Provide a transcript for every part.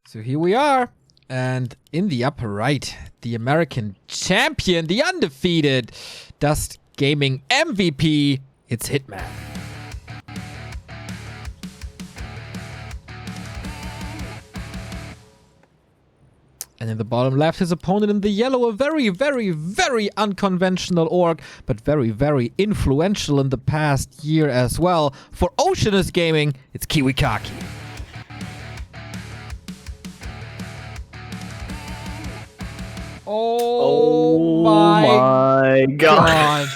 So here we are. And in the upper right, the American champion, the undefeated Dust Gaming MVP, it's Hitman. And in the bottom left, his opponent in the yellow, a very, very, very unconventional orc, but very, very influential in the past year as well. For Oceanus Gaming, it's KiWiKaKi. Oh my God.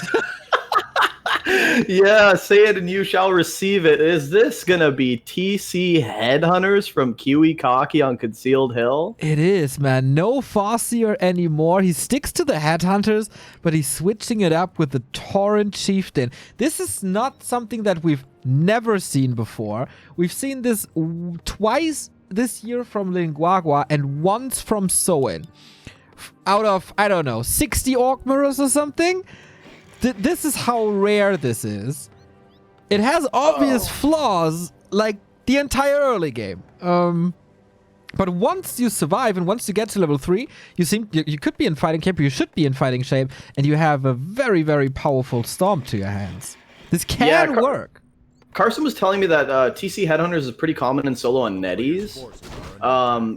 Yeah, say it and you shall receive it. Is this gonna be TC Headhunters from KiWiKaKi on Concealed Hill? It is, man. No Fossier anymore. He sticks to the Headhunters, but he's switching it up with the Torrent Chieftain. This is not something that we've never seen before. We've seen this twice this year from Linguagua and once from Soin. Out of, I don't know, 60 Orc Mirrors or something? This is how rare this is. It has obvious flaws, like the entire early game. But once you survive and once you get to level 3, you could be in fighting shape, you should be in fighting shape, and you have a very, very powerful storm to your hands. This can work. Carson was telling me that TC Headhunters is pretty common in solo on Netties.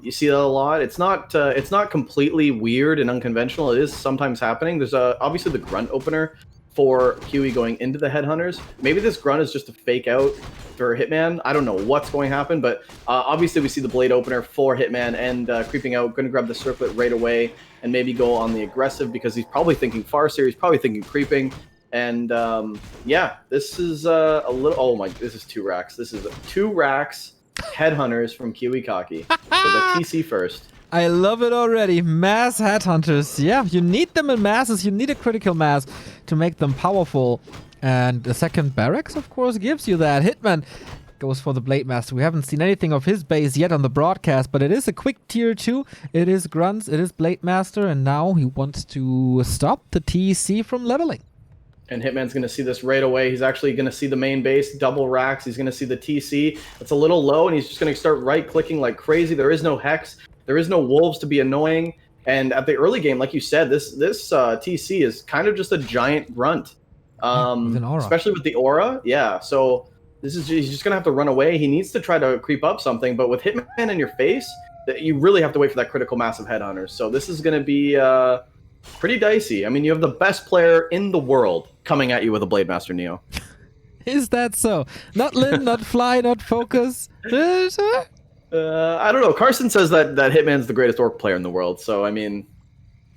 You see that a lot. It's not completely weird and unconventional. It is sometimes happening. There's obviously the grunt opener for Kiwi going into the Headhunters. Maybe this grunt is just a fake out for Hitman. I don't know what's going to happen, but obviously we see the blade opener for Hitman and creeping out, going to grab the circlet right away and maybe go on the aggressive because he's probably thinking Farseer, he's probably thinking creeping. And yeah, this is a little, oh my, this is 2 racks. This is 2 racks Headhunters from KiWiKaKi. So the TC first. I love it already. Mass Headhunters. Yeah, you need them in masses. You need a critical mass to make them powerful. And the second barracks, of course, gives you that. Hitman goes for the Blade Master. We haven't seen anything of his base yet on the broadcast, but it is a quick tier 2. It is Grunts, it is Blade Master, and now he wants to stop the TC from leveling. And Hitman's going to see this right away. He's actually going to see the main base, double racks. He's going to see the TC. It's a little low, and he's just going to start right-clicking like crazy. There is no Hex. There is no Wolves to be annoying. And at the early game, like you said, this TC is kind of just a giant grunt. With an aura. Especially with the aura. Yeah, so he's just going to have to run away. He needs to try to creep up something. But with Hitman in your face, you really have to wait for that critical mass of Headhunters. So this is going to be pretty dicey. I mean, you have the best player in the world coming at you with a Blade Master Neo. Is that so? Not Lin, not Fly, not Focus. I don't know. Carson says that Hitman's the greatest orc player in the world, so I mean,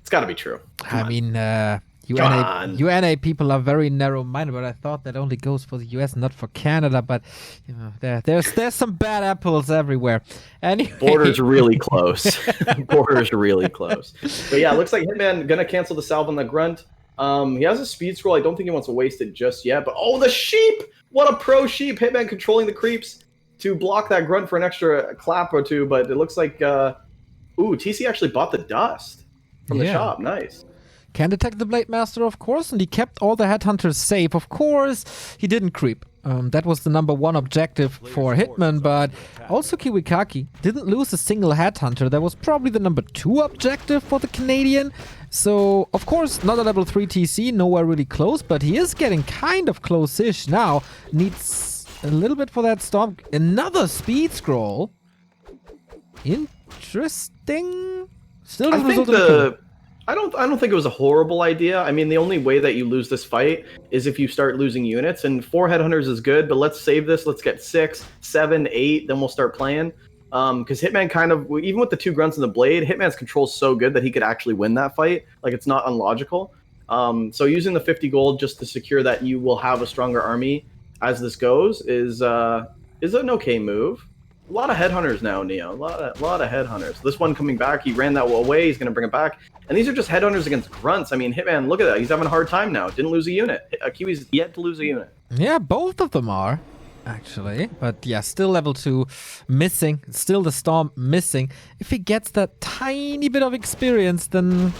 it's got to be true. I mean, you NA people are very narrow-minded, but I thought that only goes for the US, not for Canada. But you know, there's some bad apples everywhere. Anyway. Border's really close. Border's really close. But yeah, it looks like Hitman gonna cancel the salve on the grunt. He has a speed scroll. I don't think he wants to waste it just yet. But oh, the sheep! What a pro sheep! Hitman controlling the creeps to block that grunt for an extra clap or 2. But it looks like, ooh, TC actually bought the dust from the shop. Nice. Can detect the Blade Master, of course, and he kept all the Headhunters safe. Of course, he didn't creep. That was the #1 objective for Hitman, but also KiWiKaKi didn't lose a single Headhunter. That was probably the #2 objective for the Canadian. So, of course, not a level 3 TC, nowhere really close, but he is getting kind of close-ish now. Needs a little bit for that storm. Another speed scroll. Interesting. Still doesn't result in a kill. I don't think it was a horrible idea. I mean, the only way that you lose this fight is if you start losing units, and 4 Headhunters is good, but let's save this. Let's get 6, 7, 8, then we'll start playing. Because Hitman kind of, even with the 2 grunts and the blade, Hitman's control is so good that he could actually win that fight. Like, it's not unlogical. So using the 50 gold just to secure that you will have a stronger army as this goes is an okay move. A lot of Headhunters now, Neo. A lot of Headhunters. This one coming back, he ran that away, he's going to bring it back. And these are just Headhunters against grunts. I mean, Hitman, look at that. He's having a hard time now. Didn't lose a unit. Kiwi's yet to lose a unit. Yeah, both of them are, actually. But yeah, still level 2 missing. Still the Storm missing. If he gets that tiny bit of experience, then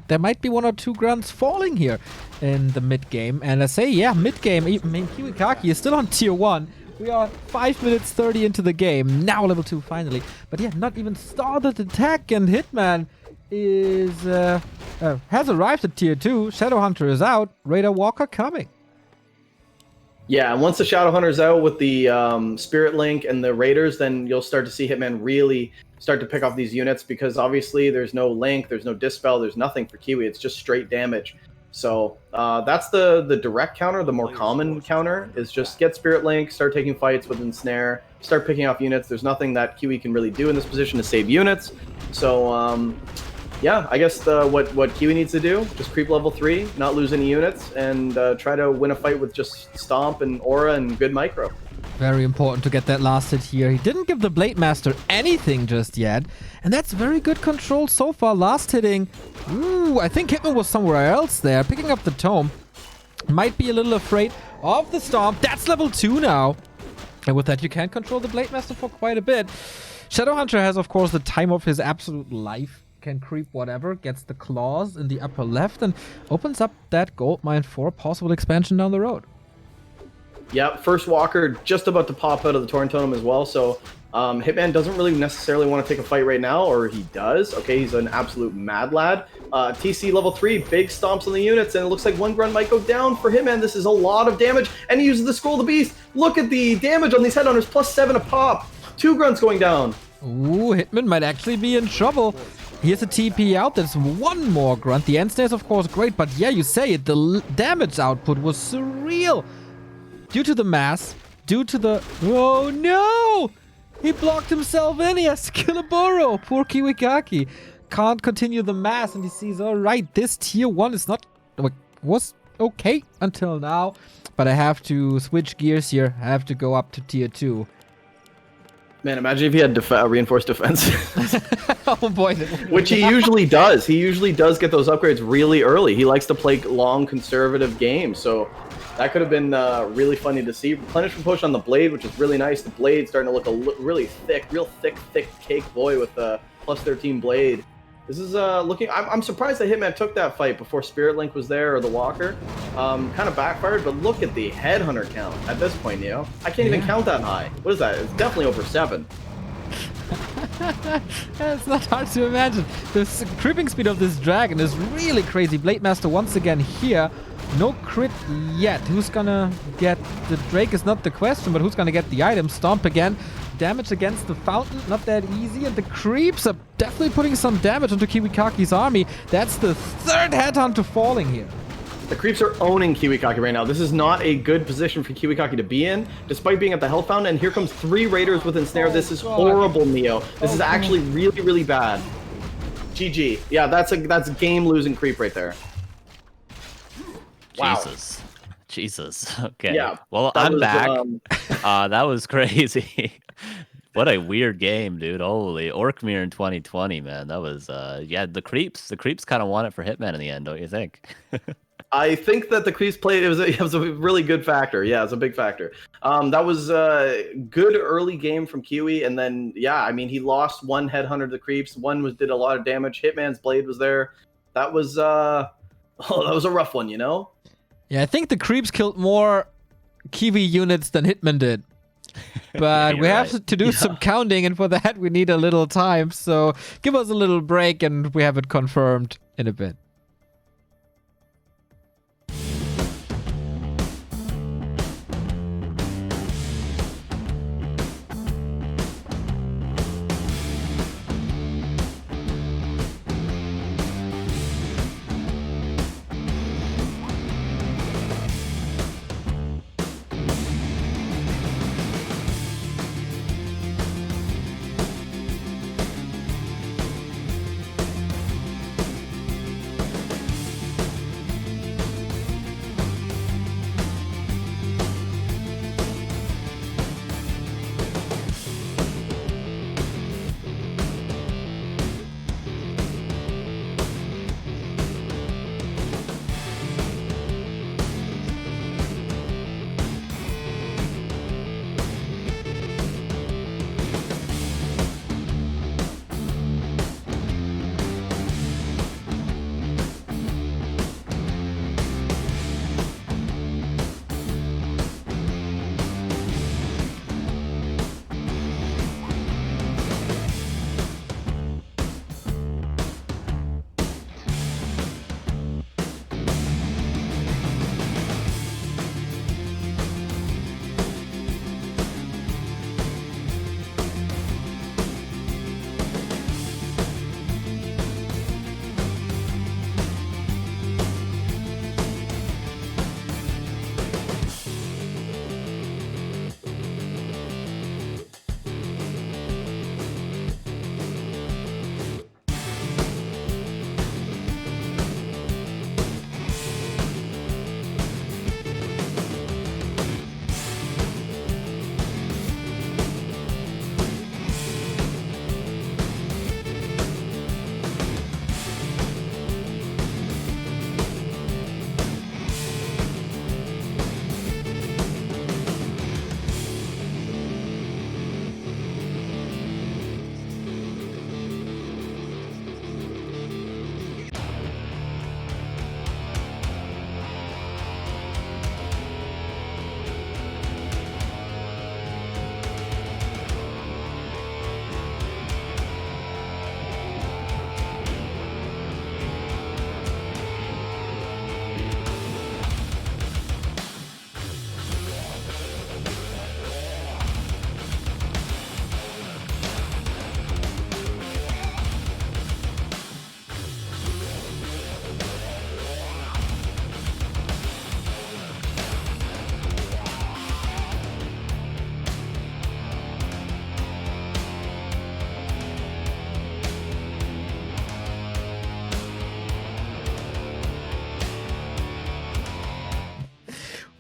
there might be 1 or 2 grunts falling here in the mid-game. And I say, yeah, mid-game, KiWiKaKi is still on tier 1. We are 5 minutes 30 into the game. Now level 2 finally. But yeah, not even started attack, and Hitman is has arrived at tier 2. Shadowhunter is out. Raider Walker coming. Yeah, and once the Shadowhunter's out with the Spirit Link and the Raiders, then you'll start to see Hitman really start to pick off these units, because obviously there's no Link, there's no Dispel, there's nothing for Kiwi. It's just straight damage. So that's the direct counter. The more common counter is just get Spirit Link, start taking fights with Ensnare, start picking off units. There's nothing that Kiwi can really do in this position to save units. So yeah, I guess what Kiwi needs to do, just creep level 3, not lose any units, and try to win a fight with just Stomp and Aura and good micro. Very important to get that last hit here. He didn't give the Blade Master anything just yet. And that's very good control so far. Last hitting. Ooh, I think Hitman was somewhere else there. Picking up the Tome. Might be a little afraid of the Stomp. That's level 2 now. And with that, you can control the Blade Master for quite a bit. Shadowhunter has, of course, the time of his absolute life. Can creep whatever, gets the claws in the upper left, and opens up that gold mine for a possible expansion down the road. Yep, first Walker just about to pop out of the Torrent Totem as well, so Hitman doesn't really necessarily want to take a fight right now, or he does. Okay, he's an absolute mad lad. TC level 3, big stomps on the units, and it looks like one grunt might go down for Hitman. This is a lot of damage, and he uses the Scroll of the Beast. Look at the damage on these Headhunters, +7 a pop. 2 grunts going down. Ooh, Hitman might actually be in trouble. Here's a TP out. There's one more grunt. The end snare is, of course, great, but yeah, you say it. The damage output was surreal. Due to the mass, due to the... Oh, no! He blocked himself in. He has to kill a burrow. Poor KiWiKaKi. Can't continue the mass, and he sees, all right, this tier 1 is not... was okay until now, but I have to switch gears here. I have to go up to tier 2. Man, imagine if he had reinforced defense. Oh boy. Which he usually does. He usually does get those upgrades really early. He likes to play long, conservative games. So that could have been really funny to see. Replenishment push on the Blade, which is really nice. The Blade starting to look really thick, real thick cake boy with the +13 Blade. This is looking... I'm surprised that Hitman took that fight before Spirit Link was there or the Walker. Kind of backfired, but look at the Headhunter count at this point, Neo. I can't even count that high. What is that? It's definitely over 7. It's not hard to imagine. The creeping speed of this dragon is really crazy. Blade Master once again here. No crit yet. Who's gonna get... The Drake is not the question, but who's gonna get the item? Stomp again. Damage against the fountain, not that easy, and the creeps are definitely putting some damage onto KiWiKaKi's army. That's the 3rd Headhunter falling here. The creeps are owning KiWiKaKi right now. This is not a good position for KiWiKaKi to be in, despite being at the health fountain, and here comes 3 Raiders with Ensnare. This is horrible, Neo. This is actually really, really bad. GG. Yeah, that's game-losing creep right there. Wow. Jesus. Okay. Yeah, well, I'm back. That was crazy. What a weird game, dude. Holy Orkmere in 2020, man. That was yeah, the creeps kind of won it for Hitman in the end, don't you think? I think that the creeps played, it was a really good factor. Yeah, it's a big factor. That was a good early game from Kiwi, and then yeah, I mean, he lost 1 Headhunter to the creeps. One did a lot of damage. Hitman's Blade was there. That was that was a rough one, you know? Yeah, I think the creeps killed more Kiwi units than Hitman did. But we have to do some counting, and for that we need a little time. So give us a little break, and we have it confirmed in a bit.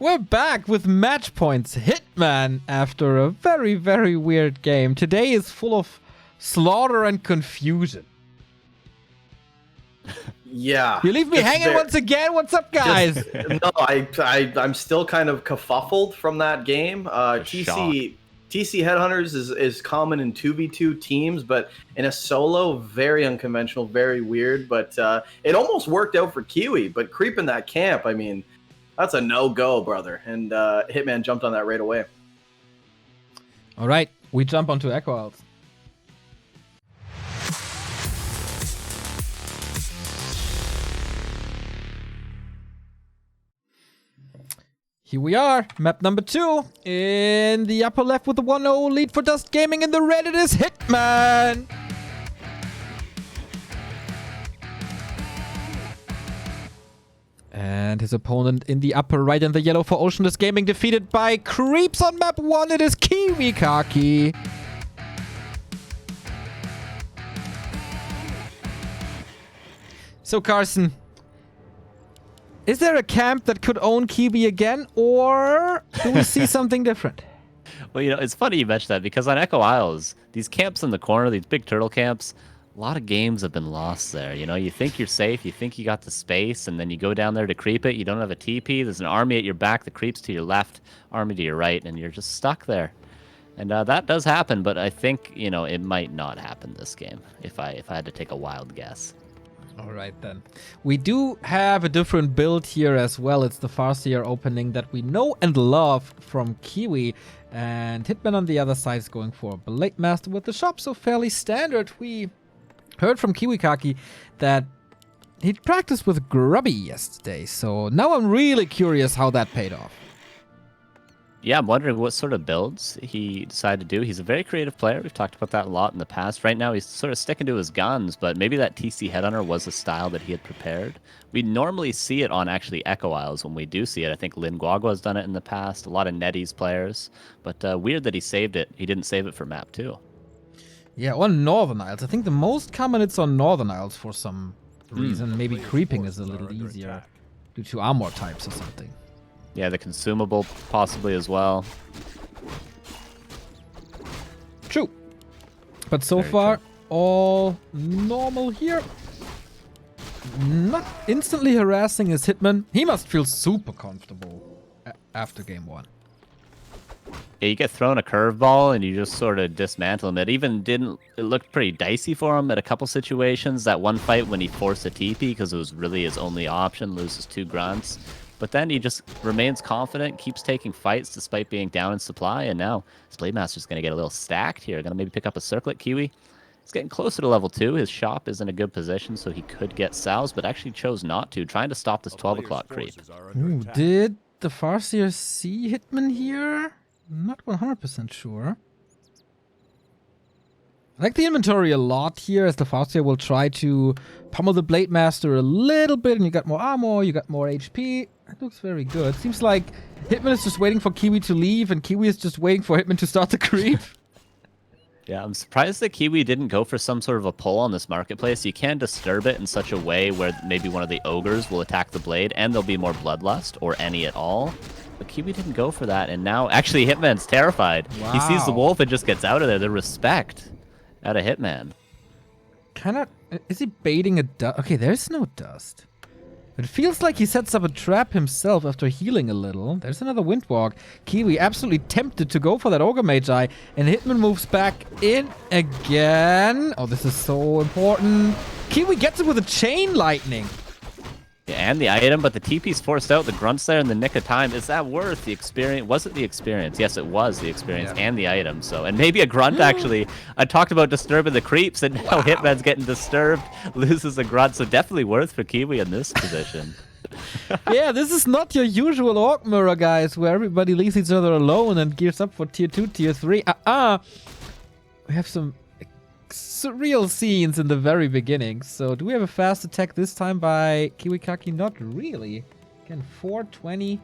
We're back with match points. Hitman after a very, very weird game. Today is full of slaughter and confusion. Yeah. You leave me hanging once again? What's up, guys? No, I'm still kind of kerfuffled from that game. TC Headhunters is common in 2v2 teams, but in a solo, very unconventional, very weird. But it almost worked out for Kiwi, but creeping that camp, I mean, that's a no-go, brother. And Hitman jumped on that right away. All right, we jump onto Echo Isles. Here we are, map number 2. In the upper left with the 1-0 lead for Dust Gaming. In the red it is Hitman. And his opponent in the upper right and the yellow for Ocean Dust Gaming, defeated by Creeps on map 1. It is KiWiKaKi. So Carson, is there a camp that could own Kiwi again, or do we see something different? Well, you know, it's funny you mentioned that because on Echo Isles, these camps in the corner, these big turtle camps, a lot of games have been lost there. You know, you think you're safe, you think you got the space, and then you go down there to creep it. You don't have a TP. There's an army at your back, the creeps to your left, army to your right, and you're just stuck there. And that does happen, but I think, you know, it might not happen this game if I had to take a wild guess. All right, then. We do have a different build here as well. It's the Farseer opening that we know and love from Kiwi. And Hitman on the other side is going for Blade Master with the shop, so fairly standard. We heard from KiWiKaKi that he'd practiced with Grubby yesterday. So now I'm really curious how that paid off. Yeah, I'm wondering what sort of builds he decided to do. He's a very creative player. We've talked about that a lot in the past. Right now, he's sort of sticking to his guns, but maybe that TC Headhunter was a style that he had prepared. We normally see it on actually Echo Isles when we do see it. I think Lin Guagua has done it in the past, a lot of NetEase players, but weird that he saved it. He didn't save it for map 2. Yeah, on Northern Isles. I think the most common it's on Northern Isles for some reason. Maybe creeping is a little easier due to armor types or something. Yeah, the consumable possibly as well. True. But so far, all normal here. Not instantly harassing his Hitman. He must feel super comfortable after game 1. Yeah, you get thrown a curveball and you just sort of dismantle him. It looked pretty dicey for him at a couple situations. That one fight when he forced a TP because it was really his only option, loses 2 grunts. But then he just remains confident, keeps taking fights despite being down in supply, and now his Blade Master's going to get a little stacked here. Going to maybe pick up a Circlet Kiwi. He's getting closer to level 2. His shop is in a good position, so he could get Sal's, but actually chose not to, trying to stop this 12 o'clock creep. Ooh, did the Farseer see Hitman here? Not 100% sure. I like the inventory a lot here, as the Farseer will try to pummel the Blade Master a little bit, and you got more armor, you got more HP. That looks very good. Seems like Hitman is just waiting for Kiwi to leave, and Kiwi is just waiting for Hitman to start the creep. Yeah, I'm surprised that Kiwi didn't go for some sort of a pull on this marketplace. You can disturb it in such a way where maybe one of the ogres will attack the blade, and there'll be more bloodlust, or any at all. But Kiwi didn't go for that, and now actually Hitman's terrified. Wow. He sees the wolf and just gets out of there. The respect out of Hitman. Is he baiting a dust? Okay, there's no dust. It feels like he sets up a trap himself after healing a little. There's another Windwalk. Kiwi absolutely tempted to go for that Ogre Magi, and Hitman moves back in again. Oh, this is so important. Kiwi gets it with a Chain Lightning. Yeah, and the item, but the TP's forced out. The grunts there in the nick of time. Is that worth the experience? Was it the experience? Yes, it was the experience and the item. So, and maybe a grunt actually. I talked about disturbing the creeps, and now Hitman's getting disturbed, loses a grunt. So definitely worth for Kiwi in this position. Yeah, this is not your usual Orc Mirror, guys, where everybody leaves each other alone and gears up for tier 2, tier 3. We have some surreal scenes in the very beginning. So do we have a fast attack this time by KiWiKaKi? Not really. Again, 420.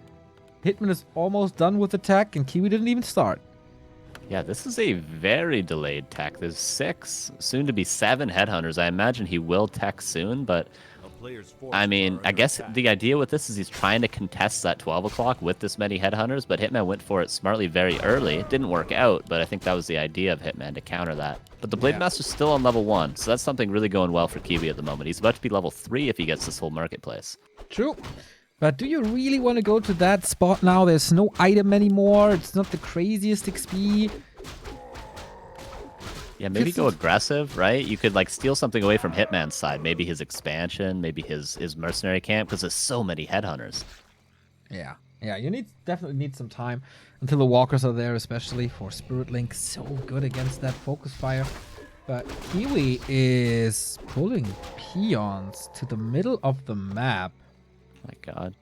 Hitman is almost done with attack, and Kiwi didn't even start. Yeah, this is a very delayed tech. There's 6, soon to be 7 headhunters. I imagine he will tech soon, but I mean, I guess the idea with this is he's trying to contest that 12 o'clock with this many headhunters, but Hitman went for it smartly very early. It didn't work out, but I think that was the idea of Hitman, to counter that. But the Blade Master's still on level 1, so that's something really going well for Kiwi at the moment. He's about to be level 3 if he gets this whole marketplace. True. But do you really want to go to that spot now? There's no item anymore. It's not the craziest XP. Yeah, maybe go aggressive, right? You could like steal something away from Hitman's side. Maybe his expansion, maybe his mercenary camp, because there's so many headhunters. Yeah, you definitely need some time until the walkers are there, especially for Spirit Link. So good against that focus fire. But Kiwi is pulling peons to the middle of the map. My God.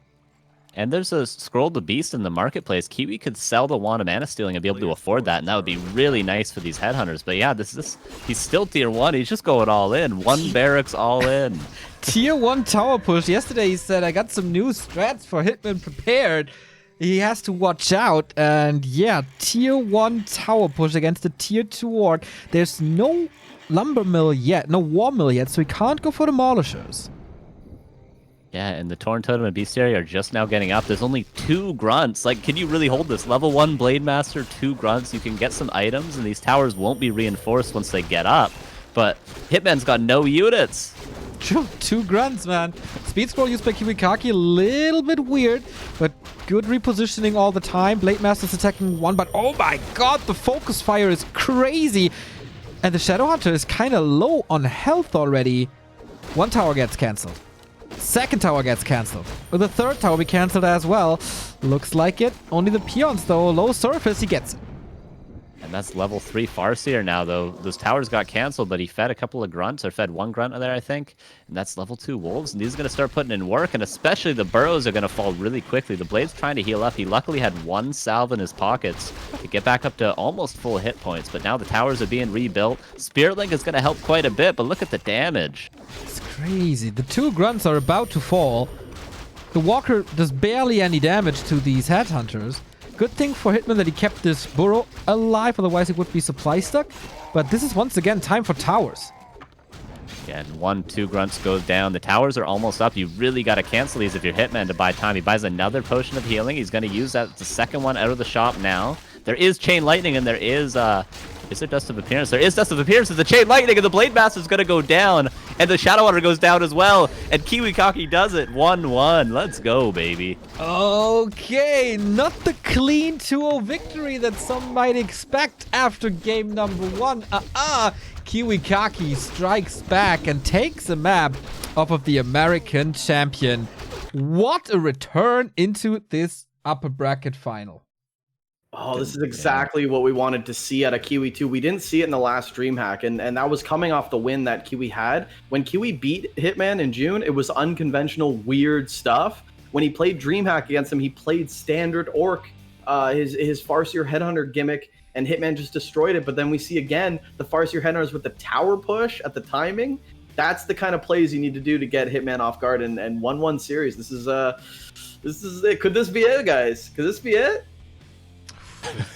And there's a Scroll the Beast in the marketplace. Kiwi could sell the Wand of Mana Stealing and be able to afford that, and that would be really nice for these headhunters. But yeah, he's still tier 1. He's just going all in. 1 barracks all in. Tier 1 tower push. Yesterday he said, I got some new strats for Hitman prepared. He has to watch out. And yeah, tier 1 tower push against the tier 2 ward. There's no lumber mill yet, no war mill yet, so he can't go for demolishers. Yeah, and the Torn Totem and Bestiary are just now getting up. There's only 2 grunts. Like, can you really hold this? Level 1 Blade Master, 2 grunts. You can get some items, and these towers won't be reinforced once they get up. But Hitman's got no units. True, 2 grunts, man. Speed scroll used by KiWiKaKi, a little bit weird, but good repositioning all the time. Blade Master's attacking 1, but oh my God, the focus fire is crazy. And the Shadow Hunter is kind of low on health already. 1 tower gets cancelled. 2nd tower gets cancelled. With the 3rd tower be cancelled as well. Looks like it. Only the peons though. Low surface, he gets it. And that's level 3 Farseer now, though. Those towers got canceled, but he fed a couple of grunts, or fed 1 grunt there, I think. And that's level 2 Wolves, and these are going to start putting in work, and especially the burrows are going to fall really quickly. The Blade's trying to heal up. He luckily had 1 salve in his pockets to get back up to almost full hit points, but now the towers are being rebuilt. Spirit Link is going to help quite a bit, but look at the damage. It's crazy. The 2 grunts are about to fall. The Walker does barely any damage to these headhunters. Good thing for Hitman that he kept this burrow alive, otherwise he would be supply stuck. But this is once again time for towers. Yeah, and 1, 2 grunts goes down. The towers are almost up. You really got to cancel these if you're Hitman to buy time. He buys another potion of healing. He's going to use that, the 2nd one out of the shop now. There is Chain Lightning, and there is there Dust of Appearance? There is Dust of Appearance. The Chain Lightning, and the Blade Master is going to go down. And the Shadow Hunter goes down as well. And KiWiKaKi does it. 1-1. Let's go, baby. Okay, not the clean 2-0 victory that some might expect after game number 1. KiWiKaKi strikes back and takes a map off of the American champion. What a return into this upper bracket final. Oh, this is exactly what we wanted to see out of Kiwi too. We didn't see it in the last DreamHack, and that was coming off the win that Kiwi had. When Kiwi beat Hitman in June, it was unconventional, weird stuff. When he played DreamHack against him, he played standard Orc, his Farseer Headhunter gimmick, and Hitman just destroyed it. But then we see again the Farseer Headhunters with the tower push at the timing. That's the kind of plays you need to do to get Hitman off guard and 1-1 series. This is it. Could this be it, guys? Could this be it?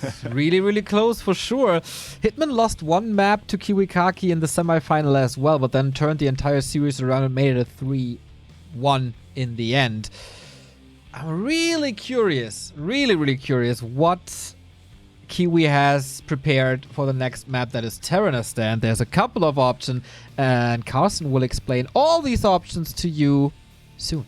It's really, really close for sure. Hitman lost 1 map to KiWiKaKi in the semifinal as well, but then turned the entire series around and made it a 3-1 in the end. I'm really curious, really curious what Kiwi has prepared for the next map that is Terranistan. There's a couple of options, and Carson will explain all these options to you soon.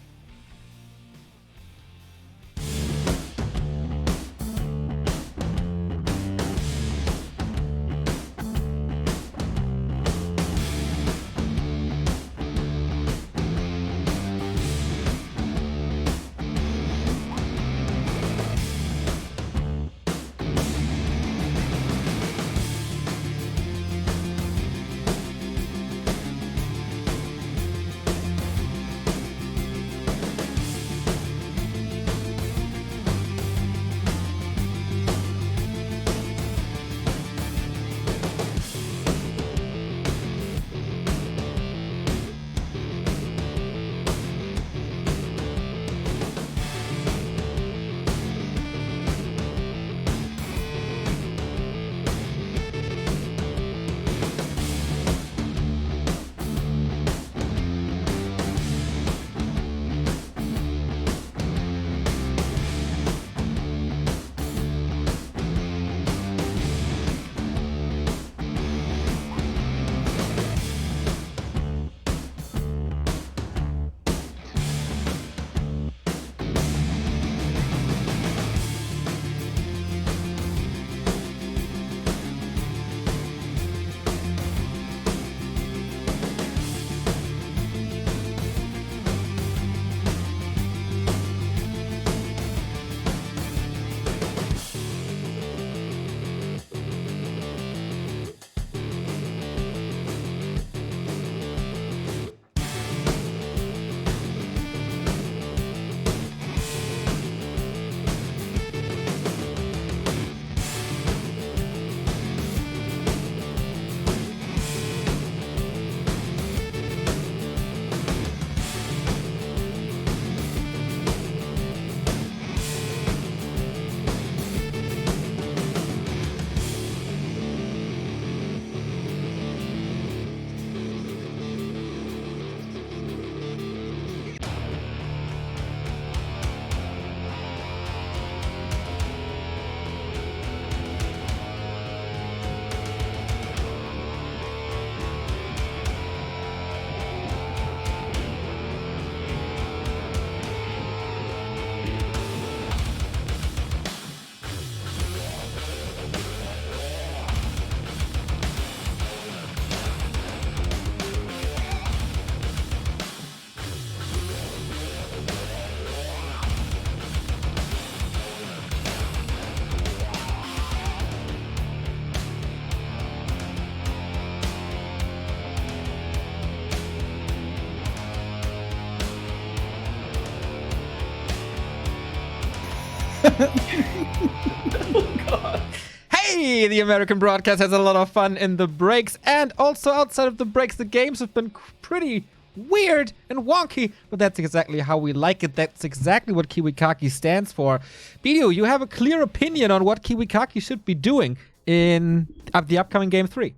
Hey, the American broadcast has a lot of fun in the breaks, and also outside of the breaks, the games have been pretty weird and wonky, but that's exactly how we like it. That's exactly what KiWiKaKi stands for. Bidu, you have a clear opinion on what KiWiKaKi should be doing in the upcoming Game 3.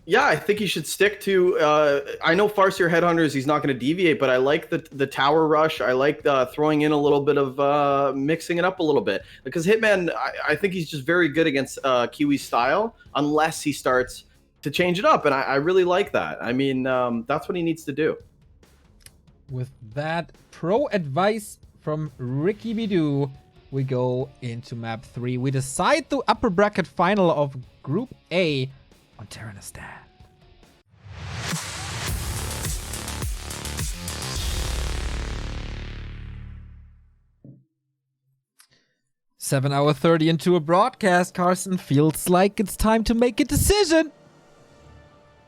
Yeah, I think he should stick to. I know Farseer Headhunters, he's not going to deviate, but I like the tower rush. I like throwing in a little bit of mixing it up a little bit, because Hitman, I think he's just very good against Kiwi's style, unless he starts to change it up, and I really like that. I mean, that's what he needs to do. With that pro advice from Ricky Bidu, we go into map 3. We decide the upper bracket final of Group A on Tyrannistan. 7 hour 30 into a broadcast, Carson feels like it's time to make a decision.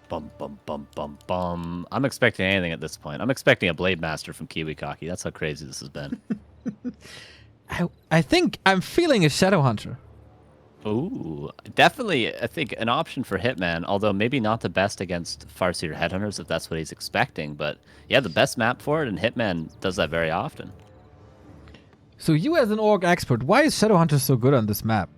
Bum, bum, bum, bum, bum. I'm expecting anything at this point. I'm expecting a Blade Master from KiWiKaKi. That's how crazy this has been. I think I'm feeling a Shadowhunter. Ooh, definitely, I think, an option for Hitman, although maybe not the best against Farseer Headhunters if that's what he's expecting. But yeah, the best map for it, and Hitman does that very often. So you as an org expert, why is Shadowhunter so good on this map?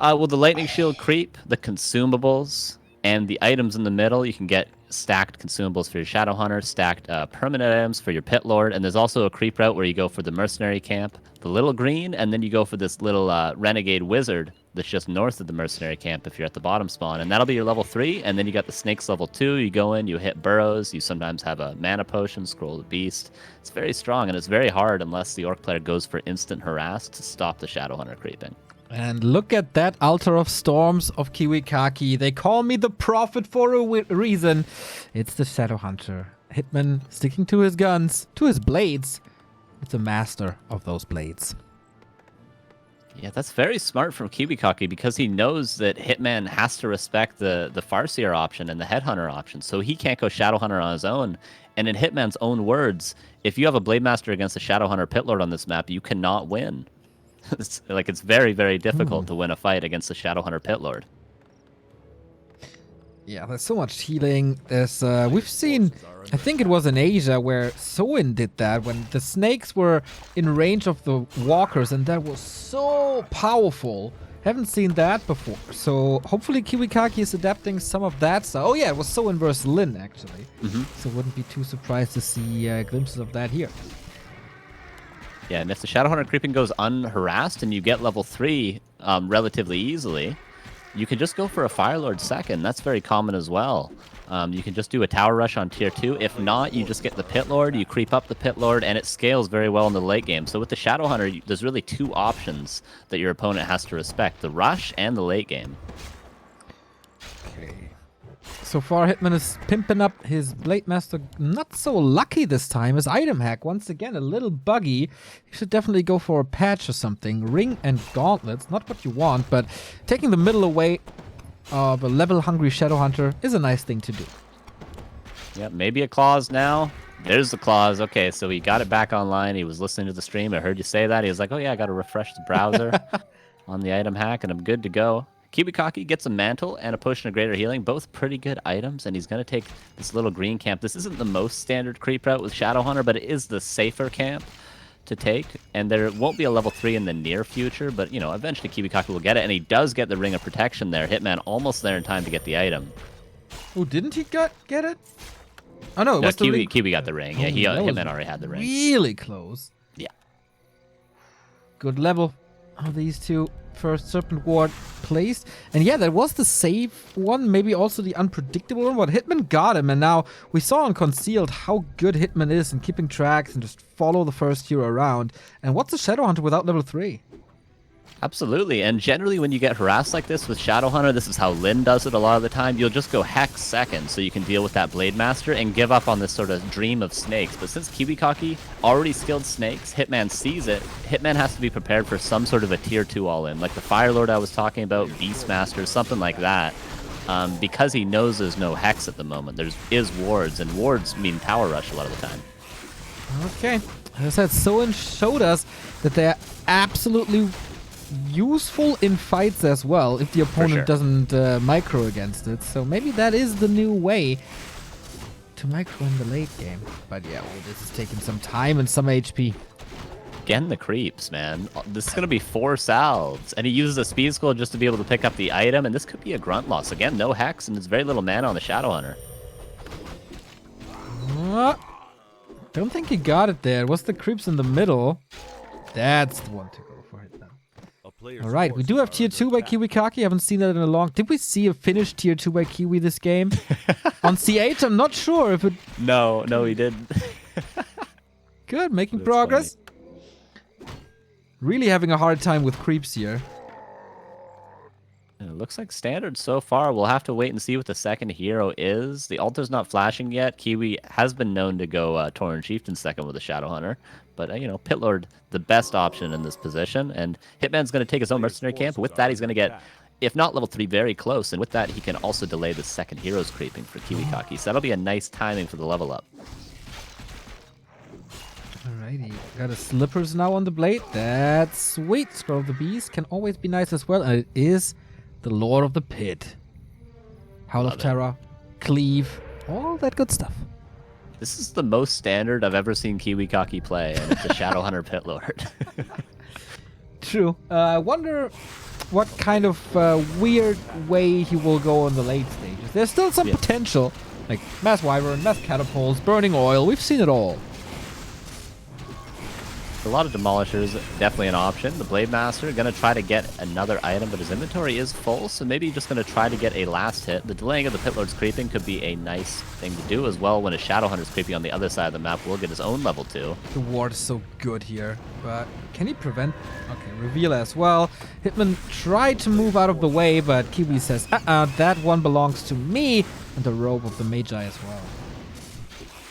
Well, the Lightning Shield creep, the consumables, and the items in the middle. You can get stacked consumables for your Shadowhunter, stacked permanent items for your Pit Lord, and there's also a creep route where you go for the Mercenary Camp, the Little Green, and then you go for this little Renegade Wizard that's just north of the Mercenary Camp if you're at the bottom spawn, and that'll be your level 3, and then you got the Snakes level 2, you go in, you hit burrows, you sometimes have a Mana Potion, Scroll the Beast. It's very strong, and it's very hard unless the Orc player goes for instant harass to stop the Shadowhunter creeping. And look at that Altar of Storms of KiWiKaKi. They call me the Prophet for a reason. It's the Shadowhunter. Hitman sticking to his guns, to his blades. It's a master of those blades. Yeah, that's very smart from KiWiKaKi because he knows that Hitman has to respect the Farseer option and the Headhunter option, so he can't go Shadowhunter on his own. And in Hitman's own words, if you have a Blade Master against a Shadowhunter Pit Lord on this map, you cannot win. It's very, very difficult to win a fight against the Shadowhunter Pit Lord. Yeah, there's so much healing. There's we've seen, I think it was in Asia where Soin did that when the snakes were in range of the walkers, and that was so powerful. Haven't seen that before. So hopefully KiWiKaKi is adapting some of that. So, oh yeah, it was Soin versus Lin actually. So wouldn't be too surprised to see glimpses of that here. Yeah, and if the Shadowhunter creeping goes unharassed and you get level 3 relatively easily, you can just go for a Firelord second. That's very common as well. You can just do a Tower Rush on Tier 2. If not, you just get the Pit Lord, you creep up the Pit Lord, and it scales very well in the late game. So with the Shadowhunter, there's really 2 options that your opponent has to respect, the Rush and the late game. Okay. So far, Hitman is pimping up his Blade Master. Not so lucky this time. His item hack, once again, a little buggy. You should definitely go for a patch or something. Ring and gauntlets, not what you want, but taking the middle away of a level-hungry Shadowhunter is a nice thing to do. Yeah, maybe a clause now. There's the clause. Okay, so he got it back online. He was listening to the stream. I heard you say that. He was like, oh yeah, I got to refresh the browser on the item hack, and I'm good to go. KiWiKaKi gets a Mantle and a Potion of Greater Healing, both pretty good items, and he's going to take this little green camp. This isn't the most standard creep route with Shadowhunter, but it is the safer camp to take, and there won't be a level 3 in the near future, but, you know, eventually KiWiKaKi will get it, and he does get the Ring of Protection there. Hitman almost there in time to get the item. Oh, didn't he get it? Oh, no, it was Kiwi got the ring. Yeah, Oh, Hitman already had the ring. Really close. Yeah. Good level of these two. First Serpent Ward placed. And yeah, that was the safe one, maybe also the unpredictable one, but Hitman got him, and now we saw on Concealed how good Hitman is in keeping tracks and just follow the first hero around. And what's a Shadowhunter without level 3? Absolutely, and generally when you get harassed like this with Shadowhunter, this is how Lin does it a lot of the time, you'll just go Hex second so you can deal with that Blade Master and give up on this sort of dream of snakes. But since KiWiKaKi already skilled snakes, Hitman sees it, Hitman has to be prepared for some sort of a tier 2 all-in, like the Firelord I was talking about, Beastmaster, something like that. Because he knows there's no Hex at the moment, there is wards, and wards mean Tower Rush a lot of the time. Okay. As I said, Soen showed us that they're absolutely useful in fights as well if the opponent doesn't micro against it. So maybe that is the new way to micro in the late game. But yeah, well, this is taking some time and some HP. Again, the creeps, man. This is going to be 4 salves. And he uses a speed scroll just to be able to pick up the item. And this could be a grunt loss. Again, no hex, and there's very little mana on the Shadowhunter. Don't think he got it there. What's the creeps in the middle? That's the one to go for it then. Alright, we do have tier 2 by KiWiKaKi. Haven't seen that in a long... Did we see a finished tier 2 by Kiwi this game? On C8, I'm not sure if it... No, he didn't. Good, making progress. Funny. Really having a hard time with creeps here. It looks like standard so far. We'll have to wait and see what the second hero is. The altar's not flashing yet. Kiwi has been known to go Tauren Chieftain second with a Shadowhunter. But, you know, Pitlord, the best option in this position. And Hitman's going to take his own mercenary camp. With that, he's going to get, if not level 3, very close. And with that, he can also delay the second hero's creeping for KiWiKaKi. So that'll be a nice timing for the level up. Alrighty, got a Slippers now on the blade. That's sweet. Scroll of the Beast can always be nice as well. And it is the Lord of the Pit. Howl of Terror, Cleave, all that good stuff. This is the most standard I've ever seen KiWiKaKi play, and it's a Shadowhunter Pit Lord. True. I wonder what kind of weird way he will go on the late stages. There's still some potential, like Mass Wyvern, Mass Catapults, Burning Oil. We've seen it all. A lot of Demolishers, definitely an option. The Blade Master going to try to get another item, but his inventory is full, so maybe just going to try to get a last hit. The delaying of the Pit Lord's creeping could be a nice thing to do as well when a Shadowhunter's creeping on the other side of the map. Will get his own level 2. The ward is so good here, but can he prevent? Okay, reveal as well. Hitman tried to move out of the way, but Kiwi says, that one belongs to me, and the robe of the Magi as well.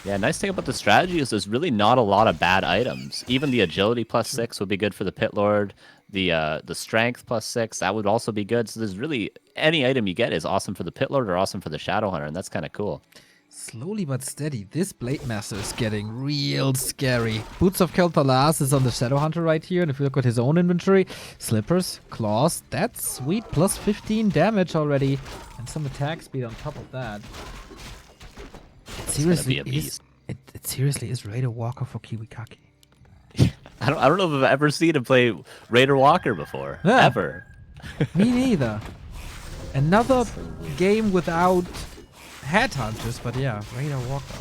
Yeah, nice thing about the strategy is there's really not a lot of bad items. Even the agility +6 would be good for the Pit Lord. The strength +6, that would also be good. So there's really any item you get is awesome for the Pit Lord or awesome for the Shadowhunter, and that's kind of cool. Slowly but steady, this Blade Master is getting real scary. Boots of Kel'Thuzad is on the Shadowhunter right here, and if you look at his own inventory, Slippers, Claws, that's sweet, +15 damage already, and some attack speed on top of that. It seriously is Raider Walker for KiWiKaKi. I don't know if I've ever seen him play Raider Walker before. Yeah. Ever. Me neither. Another game without headhunters, but yeah, Raider Walker.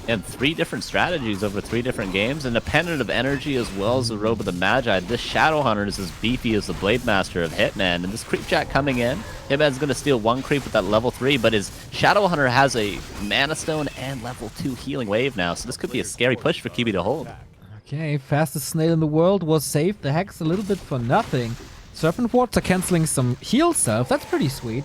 And 3 different strategies over 3 different games, and a pendant of energy as well as the robe of the Magi. This Shadowhunter is as beefy as the Blade Master of Hitman, and this creep jack coming in. Hitman's going to steal 1 creep with that level 3, but his Shadowhunter has a Mana Stone and level 2 healing wave now, so this could be a scary push for Kiwi to hold. Okay, fastest snail in the world was saved. The hex a little bit for nothing. Serpent wards are canceling some heal self. That's pretty sweet.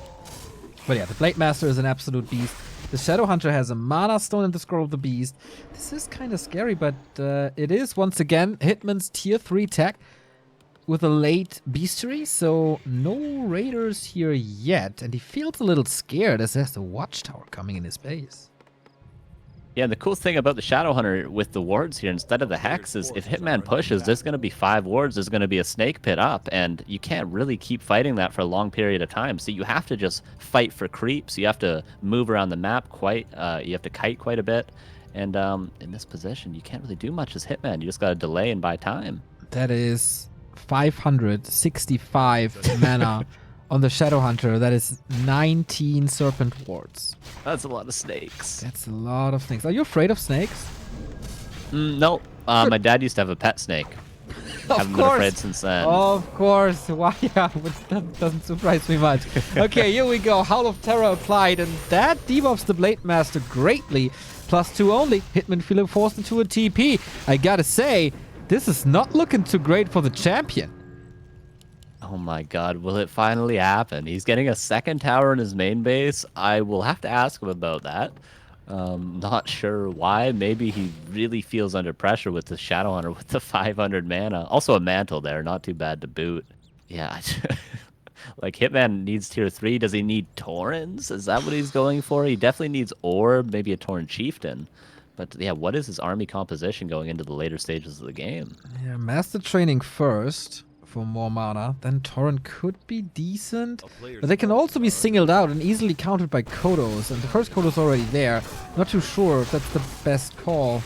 But yeah, the Blade Master is an absolute beast. The Shadowhunter has a Mana Stone and the Scroll of the Beast. This is kind of scary, but it is, once again, Hitman's tier 3 tech with a late Beastery, so no Raiders here yet. And he feels a little scared as there's the Watchtower coming in his base. Yeah, and the cool thing about the Shadowhunter with the wards here, instead of the Hex, is if Hitman pushes, there's going to be 5 wards, there's going to be a Snake Pit up, and you can't really keep fighting that for a long period of time. So you have to just fight for creeps, you have to move around the map you have to kite quite a bit, and in this position, you can't really do much as Hitman. You just got to delay and buy time. That is 565 mana on the Shadowhunter. That is 19 Serpent wards. That's a lot of snakes. That's a lot of snakes. Are you afraid of snakes? No. My dad used to have a pet snake. Haven't been afraid since then. Of course. Why? Yeah, that doesn't surprise me much. Okay, here we go. Howl of Terror applied, and that debuffs the Blade Master greatly. +2 only. Hitman feeling forced into a TP. I gotta say, this is not looking too great for the champion. Oh my god, will it finally happen? He's getting a second tower in his main base. I will have to ask him about that. Not sure why. Maybe he really feels under pressure with the Shadowhunter with the 500 mana. Also a mantle there, not too bad to boot. Yeah, like Hitman needs tier 3. Does he need Taurens? Is that what he's going for? He definitely needs Orb, maybe a Tauren Chieftain. But yeah, what is his army composition going into the later stages of the game? Yeah, Master Training first for more mana. Then Torrent could be decent. But they can also be singled out and easily countered by Kodos. And the first Kodos already there. Not too sure if that's the best call.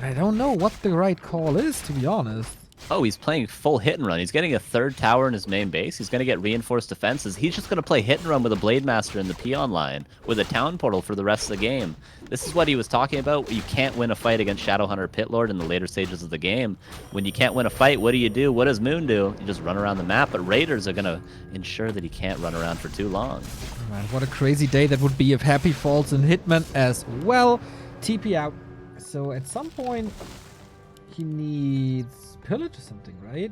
But I don't know what the right call is, to be honest. Oh, he's playing full hit and run. He's getting a third tower in his main base. He's going to get reinforced defenses. He's just going to play hit and run with a Blade Master in the peon line with a town portal for the rest of the game. This is what he was talking about. You can't win a fight against Shadowhunter Pit Lord in the later stages of the game. When you can't win a fight, what do? What does Moon do? You just run around the map, but Raiders are going to ensure that he can't run around for too long. Man, what a crazy day that would be if Happy falls in Hitman as well. TP out. So at some point, he needs Pillage or something, right?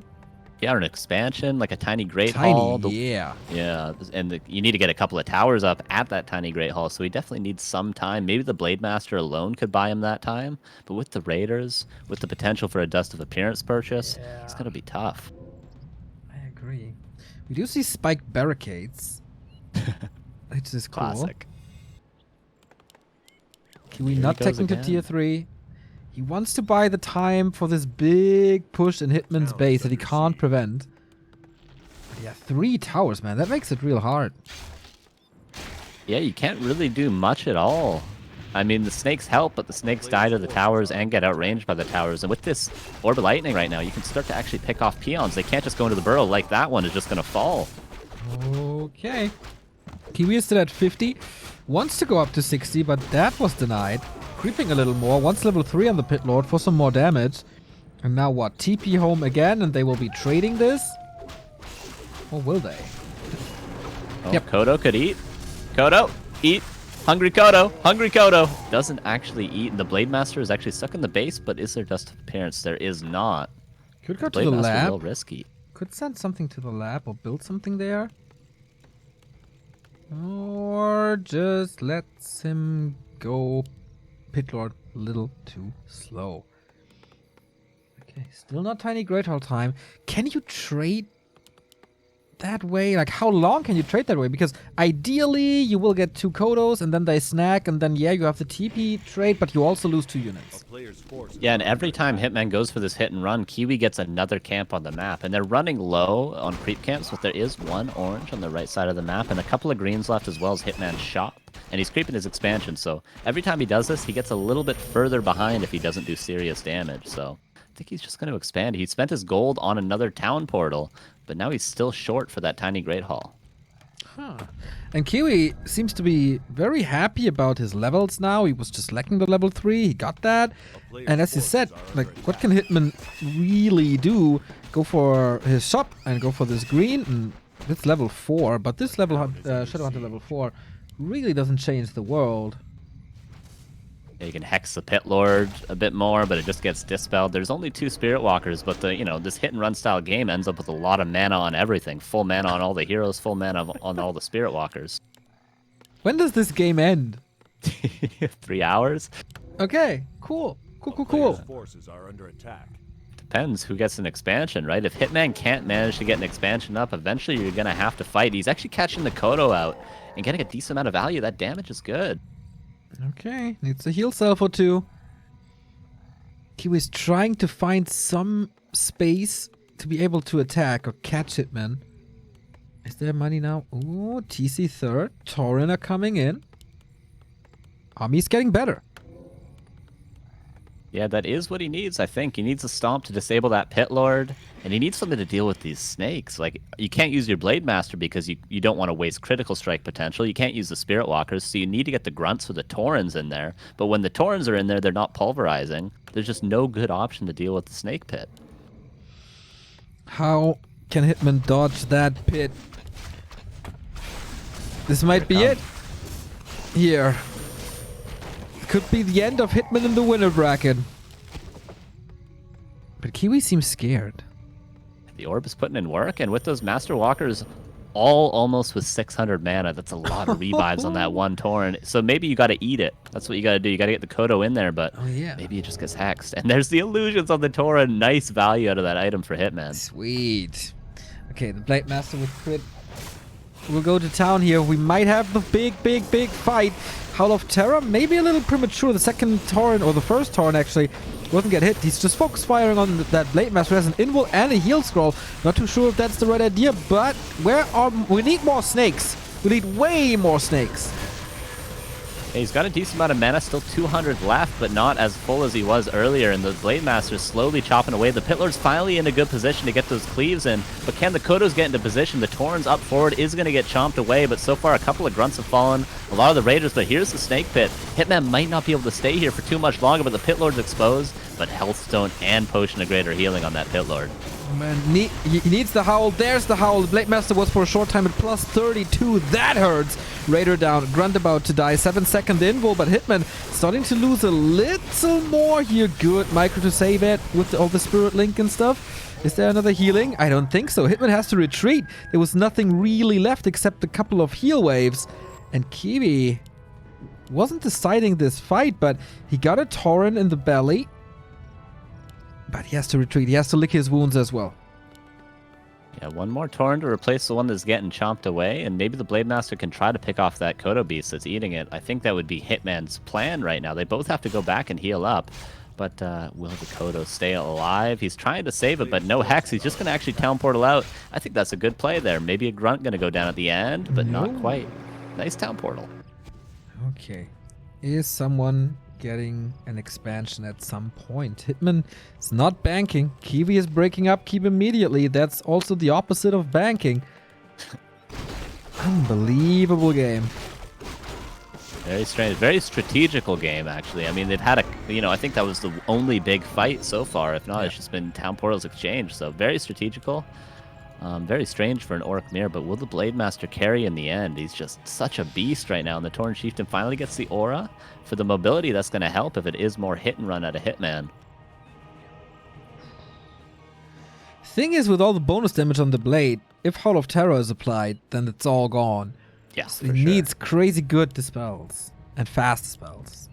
Yeah, or an expansion, like a tiny Great Hall. Yeah. Yeah, and you need to get a couple of towers up at that tiny Great Hall, so he definitely needs some time. Maybe the Blade Master alone could buy him that time, but with the Raiders, with the potential for a Dust of Appearance purchase, it's going to be tough. I agree. We do see spiked barricades, which is cool. Classic. Kiwi not taking to tier 3. He wants to buy the time for this big push in Hitman's base that he can't prevent. But yeah, 3 towers, man. That makes it real hard. Yeah, you can't really do much at all. I mean, the snakes help, but the snakes die to the towers and get outranged by the towers. And with this Orb of Lightning right now, you can start to actually pick off peons. They can't just go into the burrow like that one is just going to fall. Okay. Kiwi is still at 50. Wants to go up to 60, but that was denied. Creeping a little more. Wants level 3 on the Pit Lord for some more damage. And now what? TP home again, and they will be trading this? Or will they? Oh, yep. Kodo could eat. Kodo, eat. Hungry Kodo. Hungry Kodo. Doesn't actually eat. And the Blade Master is actually stuck in the base, but is there Dust of Appearance? There is not. Could go to the lab. A little risky. Could send something to the lab or build something there. Or just lets him go. Pit Lord a little too slow. Okay, still not tiny Great Hall time. Can you trade that way? Like, how long can you trade that way? Because ideally, you will get 2 Kodos, and then they snack, and then, yeah, you have the TP trade, but you also lose 2 units. Yeah, and every time Hitman goes for this hit and run, Kiwi gets another camp on the map, and they're running low on creep camps, but there is 1 orange on the right side of the map, and a couple of greens left as well as Hitman's shop. And he's creeping his expansion, so every time he does this, he gets a little bit further behind if he doesn't do serious damage. So I think he's just going to expand. He spent his gold on another town portal, but now he's still short for that tiny Great Hall. Huh. And Kiwi seems to be very happy about his levels now. He was just lacking the level 3. He got that. And as you said, like, what can Hitman really do? Go for his shop and go for this green. And it's level 4, but this level Shadowhunter level 4 really doesn't change the world. Yeah, you can hex the Pit Lord a bit more, but it just gets dispelled. There's only 2 Spirit Walkers, but this hit and run style game ends up with a lot of mana on everything. Full mana on all the heroes, full mana on all the Spirit Walkers. When does this game end? 3 hours. Okay, cool. Cool. Forces are under attack. Depends who gets an expansion, right? If Hitman can't manage to get an expansion up, eventually you're going to have to fight. He's actually catching the Kodo out and getting a decent amount of value. That damage is good. Okay, needs a heal cell for 2. Kiwi's trying to find some space to be able to attack or catch Hitman. Is there money now? Ooh, TC 3rd. Tauren are coming in. Army's getting better. Yeah, that is what he needs, I think. He needs a stomp to disable that Pit Lord, and he needs something to deal with these snakes. Like, you can't use your Blade Master because you don't want to waste critical strike potential. You can't use the Spirit Walkers, so you need to get the Grunts or the Taurens in there. But when the Taurens are in there, they're not pulverizing. There's just no good option to deal with the Snake Pit. How can Hitman dodge that pit? This might be it. Here. Could be the end of Hitman in the winner bracket. But Kiwi seems scared. The Orb is putting in work, and with those Master Walkers all almost with 600 mana, that's a lot of revives on that 1 Tauren. So maybe you got to eat it. That's what you got to do. You got to get the Kodo in there, but maybe it just gets hexed. And there's the illusions on the Tauren. Nice value out of that item for Hitman. Sweet. Okay, the Blade Master with crit. will go to town here. We might have the big fight. Howl of Terror, maybe a little premature. The second Torrent, or the first Torrent actually, wasn't get hit. He's just focus firing on that Blade Master. Has an invul and a heal scroll. Not too sure if that's the right idea, but we need more snakes. We need way more snakes. Yeah, he's got a decent amount of mana, still 200 left, but not as full as he was earlier, and the Blade Master's slowly chopping away. The Pit Lord's finally in a good position to get those cleaves in, but can the Kodos get into position? The Torrens up forward is going to get chomped away, but so far a couple of grunts have fallen, a lot of the Raiders, but here's the Snake Pit. Hitman might not be able to stay here for too much longer, but the Pit Lord's exposed, but Health Stone and Potion of Greater Healing on that Pit Lord. Man, he needs the Howl. There's the Howl. The Blade Master was for a short time at plus 32. That hurts. Raider down. Grunt about to die. 7-second invul, but Hitman starting to lose a little more here. Good micro to save it with all the Spirit Link and stuff. Is there another healing? I don't think so. Hitman has to retreat. There was nothing really left except a couple of heal waves. And Kiwi wasn't deciding this fight, but he got a Torrent in the belly. But he has to retreat. He has to lick his wounds as well. Yeah, one more Torrent to replace the one that's getting chomped away, and maybe the Blade Master can try to pick off that Kodo Beast that's eating it. I think that would be Hitman's plan right now. They both have to go back and heal up. But will the Kodo stay alive? He's trying to save it, but no Hex. He's just going to actually Town Portal out. I think that's a good play there. Maybe a Grunt going to go down at the end, but not quite. Nice Town Portal. Okay. Is someone getting an expansion at some point? Hitman is not banking. Kiwi is breaking up Keep immediately. That's also the opposite of banking. Unbelievable game. Very strange. Very strategical game, actually. I mean, they've had I think that was the only big fight so far. If not, it's just been Town Portals exchange. So very strategical. Very strange for an Orc Mirror, but will the Blade Master carry in the end? He's just such a beast right now, and the Torn Chieftain finally gets the aura. For the mobility, that's going to help if it is more hit and run out of Hitman. Thing is, with all the bonus damage on the blade, if Howl of Terror is applied, then it's all gone. Yes, so it needs crazy good dispels and fast dispels.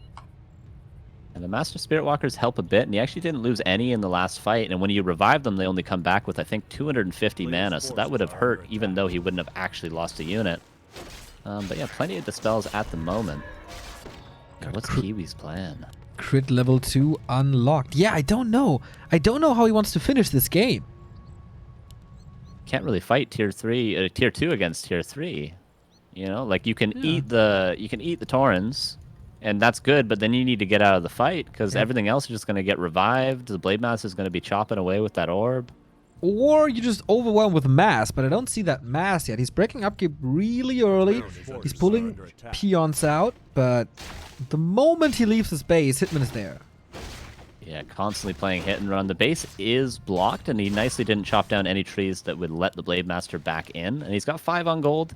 And the Master Spirit Walkers help a bit, and he actually didn't lose any in the last fight, and when you revive them, they only come back with, I think, 250 mana, so that would have hurt, even though he wouldn't have actually lost a unit. But yeah, plenty of dispels at the moment. What's Kiwi's plan? Crit level 2 unlocked. Yeah, I don't know. I don't know how he wants to finish this game. Can't really fight tier 2 against tier 3. You know, like you can eat the Torrens, and that's good, but then you need to get out of the fight because everything else is just going to get revived. The Blade Master is going to be chopping away with that orb. Or you just overwhelm with mass, but I don't see that mass yet. He's breaking upkeep really early. He's pulling peons out, but the moment he leaves his base, Hitman is there. Yeah, constantly playing hit and run. The base is blocked, and he nicely didn't chop down any trees that would let the Blade Master back in. And he's got 5 on gold,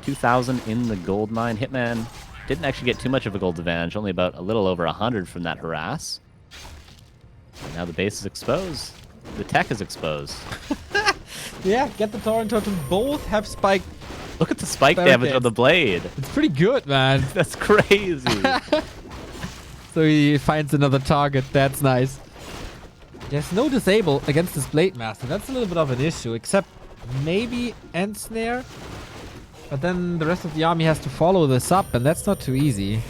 2,000 in the gold mine. Hitman didn't actually get too much of a gold advantage, only about a little over 100 from that harass. And now the base is exposed. The tech is exposed. Yeah, get the Torrent Totem. Both have spike. Look at the spike damage on the blade. It's pretty good, man. That's crazy. So he finds another target. That's nice. There's no disable against this Blade Master. That's a little bit of an issue, except maybe End Snare. But then the rest of the army has to follow this up, and that's not too easy.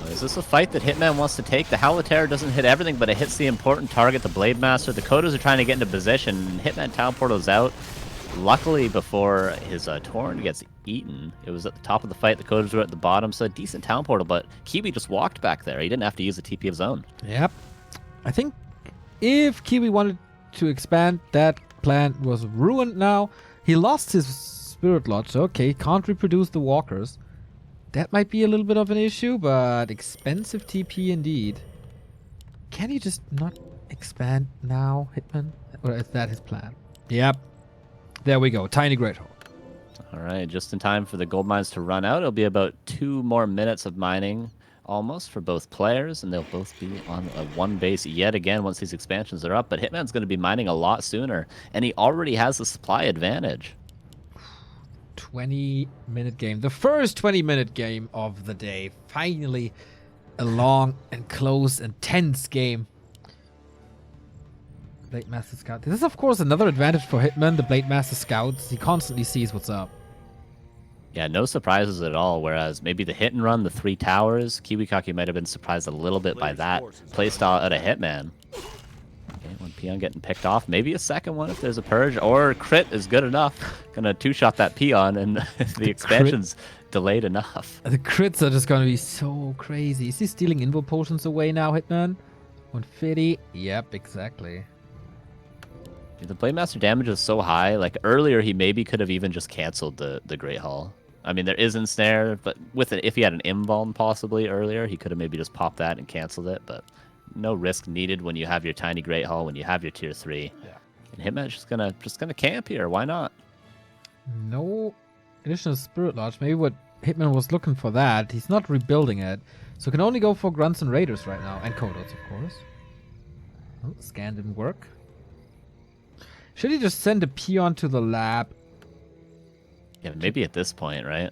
Is this a fight that Hitman wants to take? The Howl of Terror doesn't hit everything, but it hits the important target, the Blade Master. The Kodos are trying to get into position, and Hitman Town Portal's out. Luckily, before his Torrent gets eaten, it was at the top of the fight. The Kodos were at the bottom, so a decent Town Portal, but Kiwi just walked back there. He didn't have to use the TP of his own. Yep. I think if Kiwi wanted to expand, that plan was ruined now. He lost his Spirit Lodge. Okay, can't reproduce the Walkers. That might be a little bit of an issue, but expensive TP indeed. Can he just not expand now, Hitman? Or is that his plan? Yep. There we go. Tiny Great Hole. All right, just in time for the gold mines to run out. It'll be about 2 more minutes of mining almost for both players, and they'll both be on one base yet again once these expansions are up. But Hitman's going to be mining a lot sooner, and he already has the supply advantage. 20-minute game. The first 20-minute game of the day. Finally, a long and close and tense game. Blade Master Scout. This is, of course, another advantage for Hitman, the Blade Master Scouts. He constantly sees what's up. Yeah, no surprises at all. Whereas maybe the hit and run, the 3 towers, KiWiKaKi might have been surprised a little bit by that playstyle at a Hitman. Okay, one peon getting picked off. Maybe a second one if there's a purge, or crit is good enough. Gonna 2-shot that peon, and the expansion's delayed enough. The crits are just gonna be so crazy. Is he stealing invo potions away now, Hitman? 150. Yep, exactly. The Blade Master damage is so high. Like earlier, he maybe could have even just canceled the Great Hall. I mean, there is Ensnare, but with it, if he had an Invuln possibly earlier, he could have maybe just popped that and canceled it. But no risk needed when you have your tiny Great Hall, when you have your tier 3. Yeah. And Hitman's just gonna camp here. Why not? No additional Spirit Lodge. Maybe what Hitman was looking for that. He's not rebuilding it, so can only go for Grunts and Raiders right now, and Kodos, of course. Oh, scan didn't work. Should he just send a peon to the lab? Yeah, maybe at this point, right?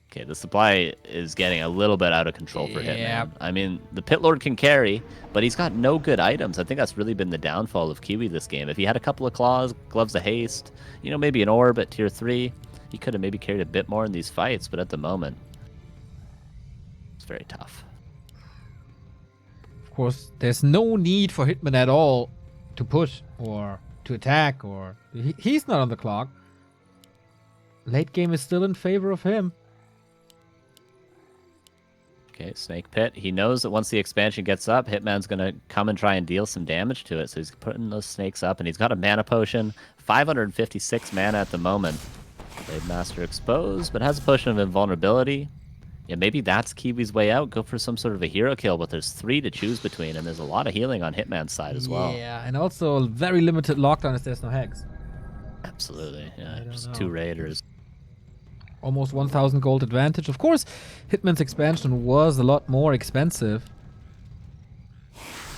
Okay, the supply is getting a little bit out of control for Hitman. I mean, the Pit Lord can carry, but he's got no good items. I think that's really been the downfall of Kiwi this game. If he had a couple of claws, gloves of haste, you know, maybe an orb at tier 3, he could have maybe carried a bit more in these fights, but at the moment, it's very tough. Of course, there's no need for Hitman at all to push or to attack, or he's not on the clock. Late game is still in favor of him. Okay, Snake Pit. He knows that once the expansion gets up, Hitman's going to come and try and deal some damage to it. So he's putting those snakes up, and he's got a mana potion. 556 mana at the moment. Blade Master exposed, but has a potion of invulnerability. Yeah, maybe that's Kiwi's way out. Go for some sort of a hero kill, but there's 3 to choose between, and there's a lot of healing on Hitman's side as well. Yeah, and also very limited lockdown if there's no hex. Absolutely, yeah. Just 2 raiders. Almost 1,000 gold advantage. Of course, Hitman's expansion was a lot more expensive,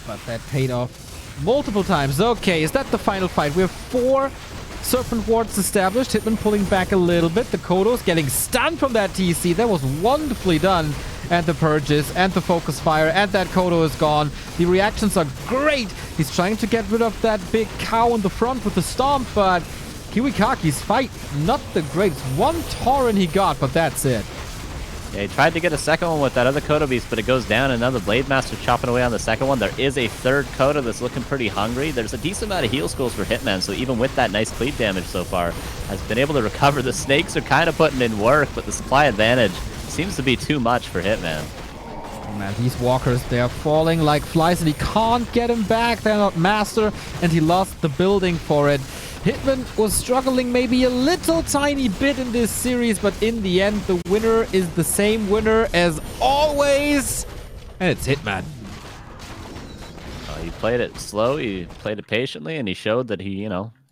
but that paid off multiple times. Okay, is that the final fight? We have 4 Serpent Wards established. Hitman pulling back a little bit. The Kodos getting stunned from that TC. That was wonderfully done. And the Purges, and the Focus Fire, and that Kodo is gone. The reactions are great. He's trying to get rid of that big cow in the front with the Stomp, but KiWiKaKi's fight, not the greatest. 1 Tauren he got, but that's it. Yeah, he tried to get a second one with that other Kodo Beast, but it goes down, and now the Blade Master chopping away on the second one. There is a 3rd Kodo that's looking pretty hungry. There's a decent amount of heal schools for Hitman, so even with that nice cleave damage so far, has been able to recover. The snakes are kind of putting in work, but the supply advantage seems to be too much for Hitman. Oh man, these walkers, they are falling like flies, and he can't get them back. They're not master, and he lost the building for it. Hitman was struggling maybe a little tiny bit in this series, but in the end, the winner is the same winner as always, and it's Hitman. He played it slow, he played it patiently, and he showed that he, you know,